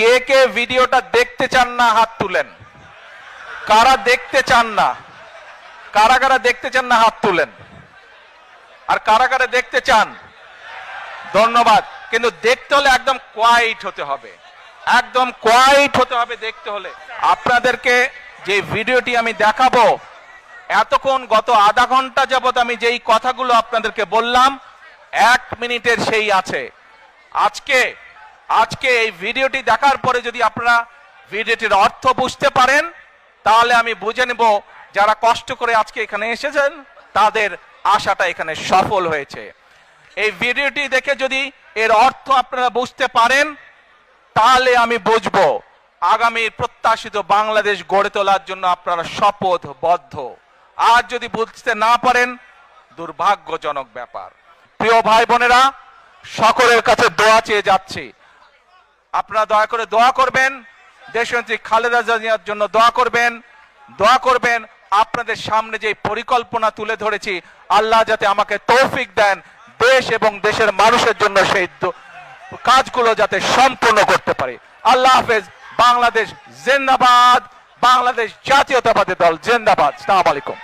কে কে ভিডিওটা দেখতে চান না হাত তুলেন। কারা দেখতে চান না, কারা কারা দেখতে চান না হাত তুলেন। আর কারা কারা দেখতে চান, ধন্যবাদ। কিন্তু দেখতে হলে একদম কোয়াইট হতে হবে, একদম কোয়াইট হতে হবে দেখতে হলে। আপনাদেরকে যে ভিডিওটি আমি দেখাবো, এতক্ষণ গত আধা ঘন্টা যাবত আমি যেই কথাগুলো আপনাদেরকে বললাম, 1 মিনিটের সেই আছে। আজকে এই ভিডিওটি দেখার পরে যদি আপনারা ভিডিওটির অর্থ বুঝতে পারেন, তাহলে আমি বুঝে নেব যারা কষ্ট করে আজকে এখানে এসেছেন তাদের আশাটা এখানে সফল হয়েছে। এই ভিডিওটি দেখে যদি এর অর্থ আপনারা বুঝতে পারেন, তাহলে আমি বুঝবো আগামীর প্রত্যাশিত বাংলাদেশ গড়ে তোলার জন্য আপনারা শপথবদ্ধ। আর যদি বুঝতে না পারেন, দুর্ভাগ্যজনক ব্যাপার। প্রিয় ভাই বোনেরা, সকলের কাছে দোয়া চেয়ে যাচ্ছি, আপনারা দয়া করে দোয়া করবেন, দেশনেত্রী খালেদা জিয়ার জন্য দোয়া করবেন। আপনাদের সামনে যে পরিকল্পনা তুলে ধরেছি, আল্লাহ যাতে আমাকে তৌফিক দেন দেশ এবং দেশের মানুষের জন্য সেই কাজগুলো যাতে সম্পূর্ণ করতে পারি। আল্লাহ হাফেজ। বাংলাদেশ জিন্দাবাদ, বাংলাদেশ জাতীয়তাবাদী দল জিন্দাবাদ। আসসালামু আলাইকুম।